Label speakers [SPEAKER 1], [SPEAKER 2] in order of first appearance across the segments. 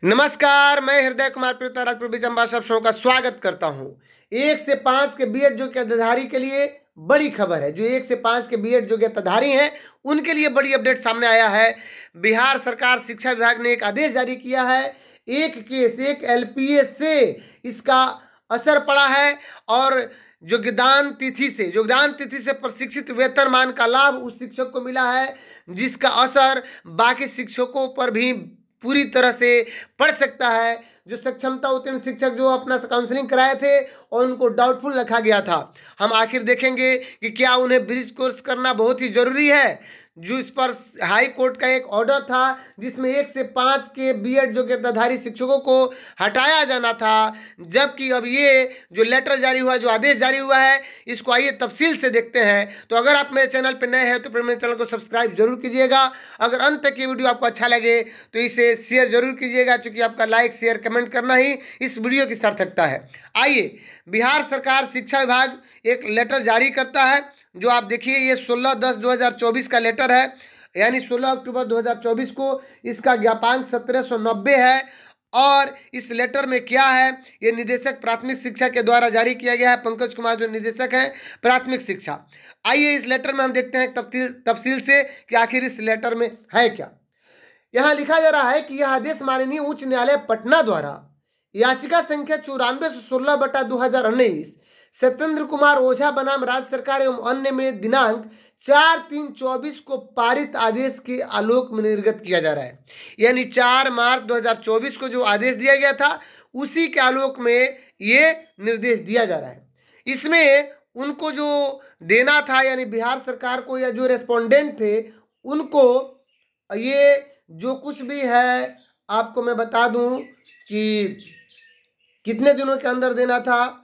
[SPEAKER 1] नमस्कार, मैं हृदय कुमार प्रियता राजपुर बीजम्बा सब शो का स्वागत करता हूं। 1 से 5 के बीएड योग्यताधारी के लिए बड़ी खबर है। जो 1 से 5 के बीएड योग्यताधारी हैं उनके लिए बड़ी अपडेट सामने आया है। बिहार सरकार शिक्षा विभाग ने एक आदेश जारी किया है। एक एलपीएस से इसका असर पड़ा है और योगदान तिथि से प्रशिक्षित वेतनमान का लाभ उस शिक्षक को मिला है, जिसका असर बाकी शिक्षकों पर भी पूरी तरह से पड़ सकता है। जो सक्षमता उत्तीर्ण शिक्षक जो अपना काउंसलिंग कराए थे और उनको डाउटफुल रखा गया था, हम आखिर देखेंगे कि क्या उन्हें ब्रिज कोर्स करना बहुत ही जरूरी है। जो इस पर हाई कोर्ट का एक ऑर्डर था जिसमें 1 से 5 के बीएड योग्यताधारी शिक्षकों को हटाया जाना था, जबकि अब ये जो लेटर जारी हुआ, जो आदेश जारी हुआ है, इसको आइए तफसील से देखते हैं। तो अगर आप मेरे चैनल पर नए हैं तो मेरे चैनल को सब्सक्राइब जरूर कीजिएगा। अगर अंत तक ये वीडियो आपको अच्छा लगे तो इसे शेयर जरूर कीजिएगा, क्योंकि आपका लाइक शेयर कमेंट करना ही इस वीडियो की सार्थकता है। आइए, बिहार सरकार शिक्षा विभाग एक लेटर जारी करता है। जो आप देखिए, ये 16/10/2024 का लेटर है, यानी 16 अक्टूबर 2024 को इसका ज्ञापांक 1790 है। और इस लेटर में क्या है, ये निदेशक प्राथमिक शिक्षा के द्वारा जारी किया गया है। पंकज कुमार जो निदेशक हैं प्राथमिक शिक्षा। आइए इस लेटर में हम देखते हैं तफसील से कि आखिर इस लेटर में है क्या। यहाँ लिखा जा रहा है कि यह आदेश माननीय उच्च न्यायालय पटना द्वारा याचिका संख्या 94/16/2019 सत्येंद्र कुमार ओझा बनाम राज्य सरकार एवं अन्य में दिनांक 4/3/24 को पारित आदेश के आलोक में निर्गत किया जा रहा है। यानी 4 मार्च 2024 को जो आदेश दिया गया था उसी के आलोक में ये निर्देश दिया जा रहा है। इसमें उनको जो देना था, यानी बिहार सरकार को, या जो रेस्पोंडेंट थे उनको ये जो कुछ भी है, आपको मैं बता दूं कि कितने दिनों के अंदर देना था।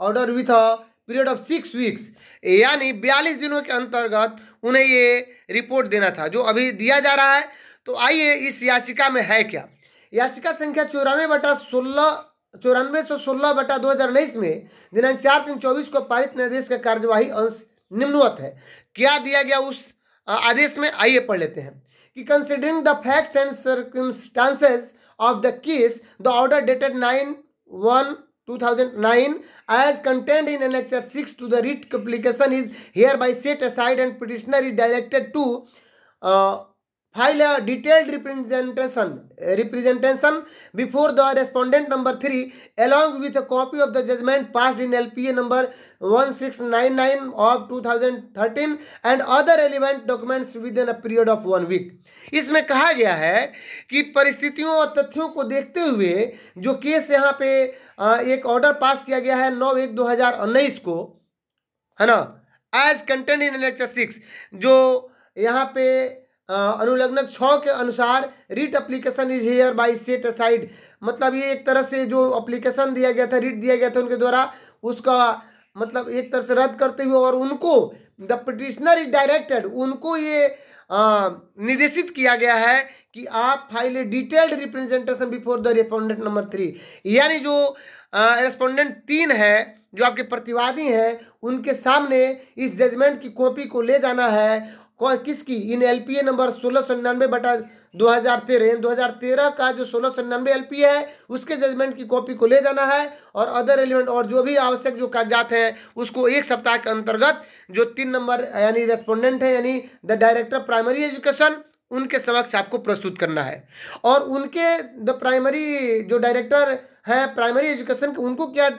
[SPEAKER 1] Order with period of 6 weeks, यानी 42 दिनों के अंतर्गत उन्हें ये रिपोर्ट देना था, जो अभी दिया जा रहा है। तो आइए इस याचिका में है क्या। याचिका संख्या 94/2019 में दिनांक 4/3/24 को पारित निर्देश का कार्यवाही अंश निम्नवत है। क्या दिया गया उस आदेश में, आइए पढ़ लेते हैं कि considering the facts and circumstances of the case, the order dated 9/1/2009 as contained in Annexure 6 to the writ application is hereby set aside and petitioner is directed to file a detailed representation before the respondent number 3 along with a copy of the judgment passed in LPA number 1699 of 2013 and other relevant documents within a period of 1 week। इसमें कहा गया है कि परिस्थितियों और तथ्यों को देखते हुए जो केस यहाँ पे एक ऑर्डर पास किया गया है 9/1/2019 को, है ना, एज कंटेंट इन एनेक्चर 6, जो यहाँ पे अनुलग्नक 6 के अनुसार writ application is here bye set aside, मतलब ये एक तरह से जो एप्लीकेशन दिया गया था, रिट दिया गया था उनके द्वारा, उसका मतलब एक तरह से रद्द करते हुए, और उनको द पिटिशनर इज डायरेक्टेड, उनको ये निर्देशित किया गया है कि आप file A detailed representation before the respondent number 3, यानी जो रेस्पोंडेंट 3 है, जो आपके प्रतिवादी हैं, उनके सामने इस जजमेंट की कॉपी को ले जाना है। किसकी? इन एलपीए नंबर 1699/2013 का जो 1699 एलपीए है उसके जजमेंट की कॉपी को ले जाना है, और अदर एलिमेंट और जो भी आवश्यक जो कागजात हैं उसको 1 सप्ताह के अंतर्गत जो 3 नंबर यानी रेस्पोंडेंट है, यानी द डायरेक्टर प्राइमरी एजुकेशन, उनके समक्ष आपको प्रस्तुत करना है। और उनके द प्राइमरी जो डायरेक्टर है प्राइमरी एजुकेशन के, उनको क्या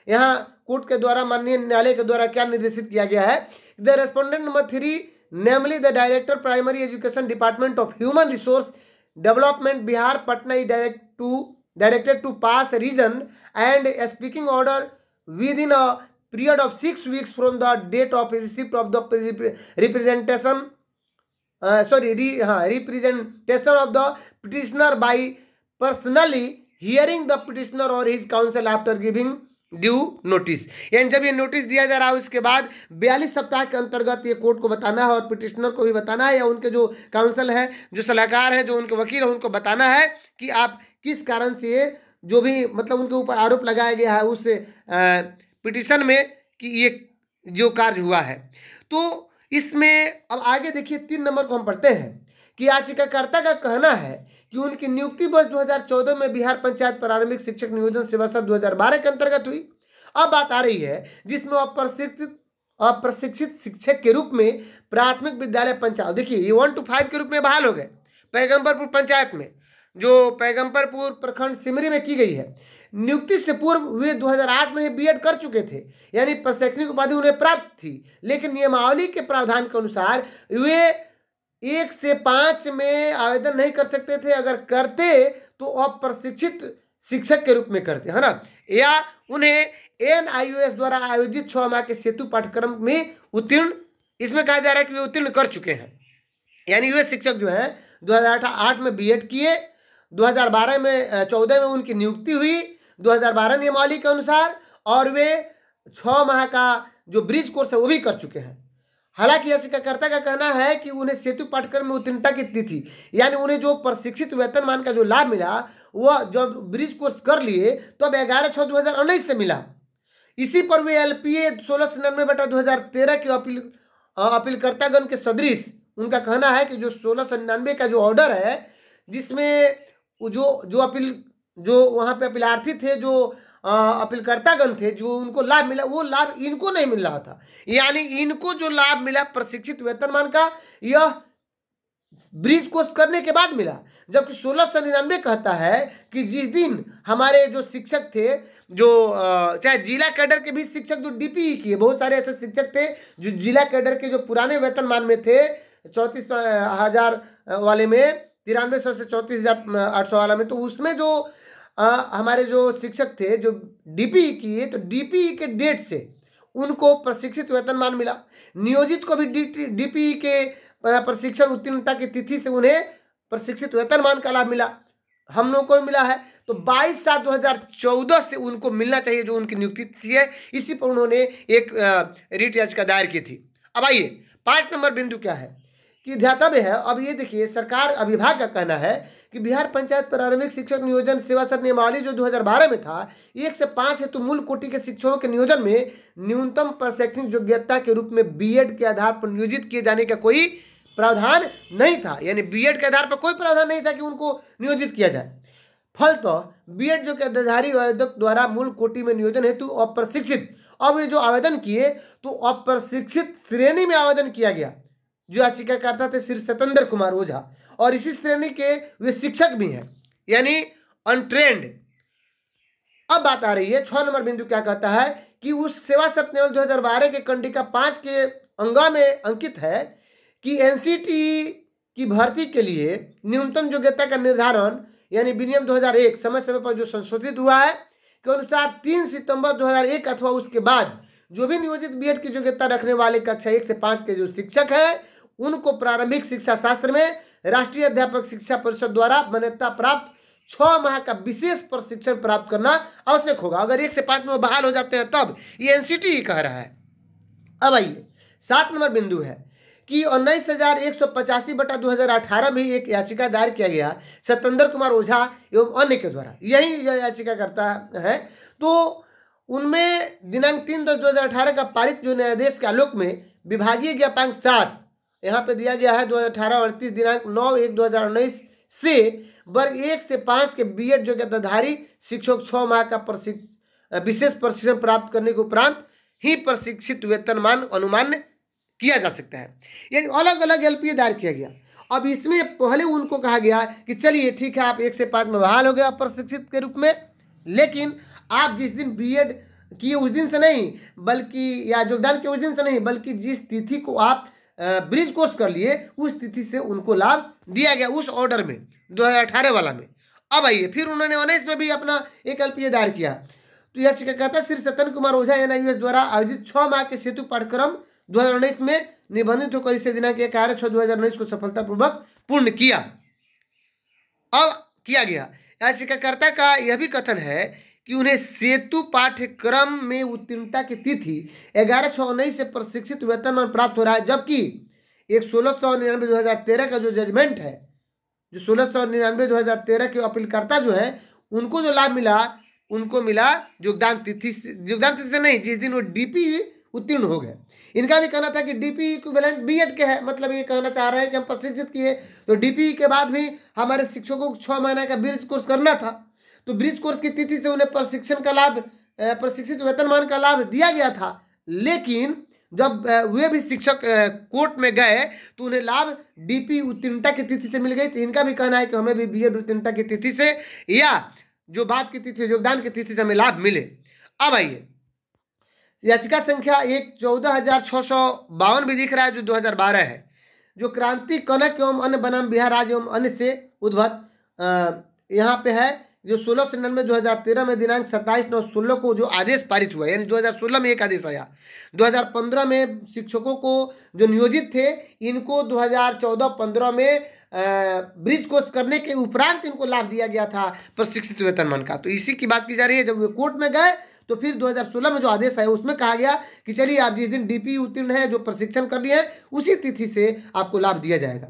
[SPEAKER 1] यहाँ कोर्ट के द्वारा, माननीय न्यायालय के द्वारा क्या निर्देशित किया गया है, the respondent number 3 namely the director primary education department of human resource development Bihar Patna is directed to pass a reasoned and a speaking order within a period of 6 weeks from the date of receipt of the representation of the petitioner by personally hearing the petitioner or his counsel after giving due notice. यानी जब ये notice दिया जा रहा है उसके बाद 42 सप्ताह के अंतर्गत ये कोर्ट को बताना है, और पिटिशनर को भी बताना है, या उनके जो काउंसिल है, जो सलाहकार है, जो उनके वकील है, उनको बताना है कि आप किस कारण से जो भी मतलब उनके ऊपर आरोप लगाया गया है उस पिटिशन में कि ये जो कार्य हुआ है। तो इसमें अब आगे देखिए 3 नंबर को हम पढ़ते हैं कि याचिकाकर्ता का कहना है कि उनकी नियुक्ति वर्ष 2014 में बिहार पंचायत प्रारंभिक शिक्षक नियोजन सेवा सत्र 2012 के अंतर्गत हुई। अब बात आ रही है जिसमें अप्रशिक्षित शिक्षक के रूप में प्राथमिक विद्यालय पंचायत, देखिए ये 1 to 5 के रूप में बहाल हो गए पैगंबरपुर पंचायत में, जो पैगंबरपुर प्रखंड सिमरी में की गई है। नियुक्ति से पूर्व वे 2008 में बीएड कर चुके थे, यानी प्रशैक्षणिक उपाधि उन्हें प्राप्त थी, लेकिन नियमावली के प्रावधान के अनुसार वे 1 से 5 में आवेदन नहीं कर सकते थे। अगर करते तो अप्रशिक्षित शिक्षक के रूप में करते, है ना, या उन्हें NIOS द्वारा आयोजित 6 माह के सेतु पाठ्यक्रम में उत्तीर्ण, इसमें कहा जा रहा है कि वे उत्तीर्ण कर चुके हैं। यानी वे शिक्षक जो है 2008 में बीएड किए, 2012 में 14 में उनकी नियुक्ति हुई 2012 नियमावली के अनुसार, और वे 6 माह का जो ब्रिज कोर्स है वो भी कर चुके हैं। हालांकि याचिकाकर्ता का कहना है कि उन्हें सेतु पाठ्यक्रम में उत्तीर्णता की तिथि, यानी उन्हें जो प्रशिक्षित वेतनमान का जो लाभ मिला वह जब ब्रिज कोर्स कर लिए तो अब 11/6/2019 से मिला। इसी पर वे LPA 1699/2013 के अपीलकर्तागण के सदृश उनका कहना है कि जो 1699 का जो ऑर्डर है जिसमें जो वहाँ पे अपीलार्थी थे, जो अपीलकर्तागण थे, जो उनको लाभ मिला वो लाभ इनको नहीं मिल रहा था। यानी इनको जो लाभ मिला प्रशिक्षित वेतनमान का यह ब्रिज कोर्स करने के बाद मिला, जबकि 1699 कहता है कि जिस दिन हमारे जो शिक्षक थे, जो चाहे जिला कैडर के भी शिक्षक जो DPE किए, बहुत सारे ऐसे शिक्षक थे जो जिला कैडर के जो पुराने वेतनमान में थे 34,000 वाले में, 9300 से 34,800 वाला में, तो उसमें जो हमारे जो शिक्षक थे जो DPE किए, तो DPE के डेट से उनको प्रशिक्षित वेतनमान मिला। नियोजित को भी DPE के प्रशिक्षण उत्तीर्णता की तिथि से उन्हें प्रशिक्षित वेतनमान का लाभ मिला, हम लोगों को मिला है। तो 22/7/2014 से उनको मिलना चाहिए जो उनकी नियुक्ति तिथि है। इसी पर उन्होंने एक रिट याचिका दायर की थी। अब आइए 5 नंबर बिंदु क्या है कि ध्यातव्य है। अब ये देखिए, सरकार विभाग का कहना है कि बिहार पंचायत प्रारंभिक शिक्षक नियोजन सेवा सत्र नियमावली जो 2012 में था 1 से 5 हेतु मूल कोटि के शिक्षकों के नियोजन में न्यूनतम प्रशैक्षणिक योग्यता के रूप में बीएड के आधार पर नियोजित किए जाने का कोई प्रावधान नहीं था। यानी बीएड के आधार पर कोई प्रावधान नहीं था कि उनको नियोजित किया जाए। फलतः बीएड जो अधिकारी आवेदक द्वारा मूल कोटि में नियोजन हेतु अप्रशिक्षित, अब ये जो आवेदन किए तो अप्रशिक्षित श्रेणी में आवेदन किया गया। जो याचिकाकर्ता थे श्री सतेंद्र कुमार ओझा, और इसी श्रेणी के वे शिक्षक भी हैं, यानी अनट्रेंड। अब बात आ रही है 6 नंबर बिंदु क्या कहता है कि उस सेवा सत्र नियम 2012 के कंडिका 5 के अंगा में अंकित है कि NCTE की भर्ती के लिए न्यूनतम योग्यता का निर्धारण, यानी विनियम 2001 समय समय पर जो संशोधित हुआ है के अनुसार 3 सितंबर 2001 अथवा उसके बाद जो भी नियोजित बीएड की योग्यता रखने वाले कक्षा 1 से 5 के जो शिक्षक हैं उनको प्रारंभिक शिक्षा शास्त्र में राष्ट्रीय अध्यापक शिक्षा परिषद द्वारा मान्यता प्राप्त 6 माह का विशेष प्रशिक्षण प्राप्त करना आवश्यक होगा। अगर 1 से 5 में वो बहाल हो जाते हैं तब, ये NCTE कह रहा है। अब आइए 7 नंबर बिंदु है कि 19,185/2018 में एक याचिका दायर किया गया सतेंद्र कुमार ओझा एवं अन्य के द्वारा, यही याचिका करता है। तो उनमें दिनांक 3/10/2018 का पारित जो न्यायाधीश के आलोक में विभागीय ज्ञापांक 7 यहाँ पे दिया गया है 2018 और 30 दिनांक 9/1/2019 से वर्ग 1 से 5 के बीएड योग्यताधारी शिक्षक 6 माह का विशेष प्रशिक्षण प्राप्त करने के उपरांत ही प्रशिक्षित वेतनमान अनुमान किया जा सकता है। यानी अलग अलग LPA दायर किया गया। अब इसमें पहले उनको कहा गया कि चलिए ठीक है, आप 1 से 5 में बहाल हो गए प्रशिक्षित के रूप में, लेकिन आप जिस दिन बीएड किए उस दिन से नहीं, बल्कि या योगदान किए उस दिन से नहीं, बल्कि जिस तिथि को आप ब्रिज कोर्स कर लिए उस तिथि से उनको लाभ दिया गया उस ऑर्डर में 2018 वाला में। अब आइए फिर उन्होंने 19 में भी अपना एक LPA दायर किया। तो याचिकाकर्ता श्री सतेंद्र कुमार ओझा NIOS द्वारा आयोजित 6 माह के सेतु पाठ्यक्रम 2019 में निबंधित होकर इसे दिनांक 11/6/2019 को सफलतापूर्वक पूर्ण किया। अब किया गया याचिकाकर्ता का यह भी कथन है कि उन्हें सेतु पाठ्यक्रम में उत्तीर्णता की तिथि 11/6/19 से प्रशिक्षित वेतनमान प्राप्त हो रहा है, जबकि एक 1699/2013 का जो जजमेंट है, जो 1699/2013 के अपीलकर्ता जो है उनको जो लाभ मिला, उनको मिला योगदान तिथि से नहीं, जिस दिन वो DPE उत्तीर्ण हो गए। इनका भी कहना था कि डीपी इक्विवेलेंट बीएड के है, मतलब ये कहना चाह रहे हैं कि हम प्रशिक्षित किए तो डीपी के बाद भी हमारे शिक्षकों को 6 महीने का ब्रिज कोर्स करना था, तो ब्रिज कोर्स की तिथि से उन्हें प्रशिक्षण का लाभ, प्रशिक्षित वेतनमान का लाभ दिया गया था। लेकिन जब वे भी शिक्षक कोर्ट में गए तो उन्हें लाभ डीपी उत्तीर्णता की तिथि से मिल गई। तो इनका भी कहना है कि हमें भी बीएड उत्तीर्णता की तिथि से या जो बात की तिथि, योगदान की तिथि से हमें लाभ मिले। अब आइए याचिका संख्या 14,652 भी दिख रहा है जो 2012 है, जो क्रांति कनक एवं अन्य बनाम बिहार राज्य एवं अन्य से उद्भव यहाँ पे है, जो 1699 2013 में दिनांक 27/9/16 को जो आदेश पारित हुआ, यानी 2016 में एक आदेश आया। 2015 में शिक्षकों को जो नियोजित थे इनको 2014-15 में ब्रिज कोर्स करने के उपरांत इनको लाभ दिया गया था प्रशिक्षित वेतनमान का। तो इसी की बात की जा रही है। जब वे कोर्ट में गए तो फिर 2016 में जो आदेश आया उसमें कहा गया कि चलिए आप जिस दिन डीपी उत्तीर्ण है, जो प्रशिक्षण कर लिए हैं, उसी तिथि से आपको लाभ दिया जाएगा।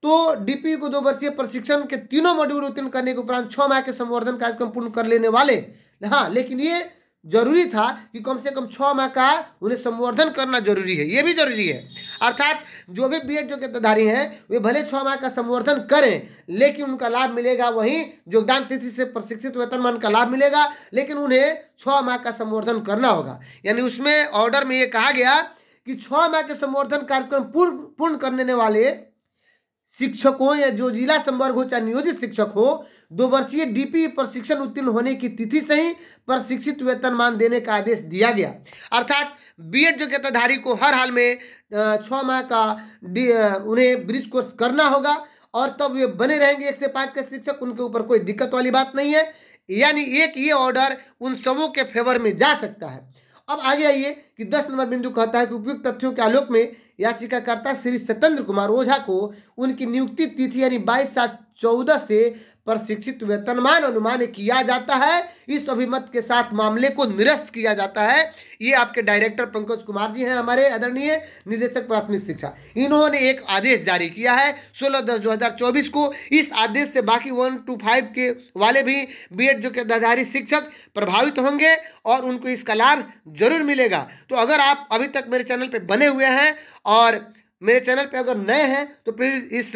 [SPEAKER 1] तो डीपी को 2 वर्षीय प्रशिक्षण के तीनों मॉड्यूल उत्तीर्ण करने के उपरांत 6 माह के संवर्धन कार्यक्रम पूर्ण कर लेने वाले, हाँ, लेकिन ये जरूरी था कि कम से कम 6 माह का उन्हें संवर्धन करना जरूरी है, ये भी जरूरी है। अर्थात जो भी बीएड योग्यताधारी हैं वे भले 6 माह का संवर्धन करें, लेकिन उनका लाभ मिलेगा वहीं योगदान तिथि से प्रशिक्षित वेतनमान का लाभ मिलेगा, लेकिन उन्हें 6 माह का संवर्धन करना होगा। यानी उसमें ऑर्डर में ये कहा गया कि 6 माह के संवर्धन कार्यक्रम पूर्ण करने वाले शिक्षकों या जो जिला संवर्ग हो चाहे नियोजित शिक्षक हो, 2 वर्षीय डीपी प्रशिक्षण उत्तीर्ण होने की तिथि से ही प्रशिक्षित वेतनमान देने का आदेश दिया गया। अर्थात बीएड योग्यताधारी को हर हाल में 6 माह का उन्हें ब्रिज कोर्स करना होगा और तब वे बने रहेंगे 1 से 5 के शिक्षक, उनके ऊपर कोई दिक्कत वाली बात नहीं है। यानी एक ये ऑर्डर उन सबों के फेवर में जा सकता है। अब आगे आइए कि 10 नंबर बिंदु कहता है कि उपयुक्त तथ्यों के आलोक में याचिकाकर्ता श्री सत्येंद्र कुमार ओझा को उनकी नियुक्ति तिथि यानी 22/7/14 से प्रशिक्षित वेतनमान अनुमान किया जाता है। इस अभिमत के साथ मामले को निरस्त किया जाता है। ये आपके डायरेक्टर पंकज कुमार जी हैं, हमारे आदरणीय निदेशक प्राथमिक शिक्षा। इन्होंने एक आदेश जारी किया है 16/10/2024 को। इस आदेश से बाकी 1 to 5 के वाले भी बीएड योग्यताधारी शिक्षक प्रभावित होंगे और उनको इसका लाभ जरूर मिलेगा। तो अगर आप अभी तक मेरे चैनल पे बने हुए हैं और मेरे चैनल पे अगर नए हैं तो प्लीज़ इस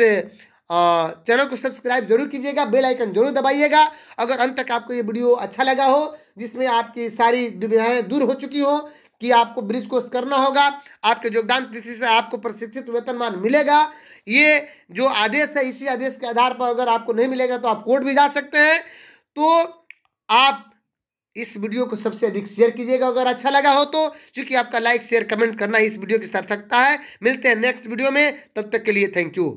[SPEAKER 1] चैनल को सब्सक्राइब जरूर कीजिएगा, बेल आइकन जरूर दबाइएगा। अगर अंत तक आपको ये वीडियो अच्छा लगा हो, जिसमें आपकी सारी दुविधाएं दूर हो चुकी हो कि आपको ब्रिज कोर्स करना होगा, आपके योगदान तिथि से आपको प्रशिक्षित वेतनमान मिलेगा, ये जो आदेश है इसी आदेश के आधार पर अगर आपको नहीं मिलेगा तो आप कोर्ट भी जा सकते हैं। तो आप इस वीडियो को सबसे अधिक शेयर कीजिएगा अगर अच्छा लगा हो तो, क्योंकि आपका लाइक शेयर कमेंट करना इस वीडियो की सार्थकता है। मिलते हैं नेक्स्ट वीडियो में, तब तक के लिए थैंक यू।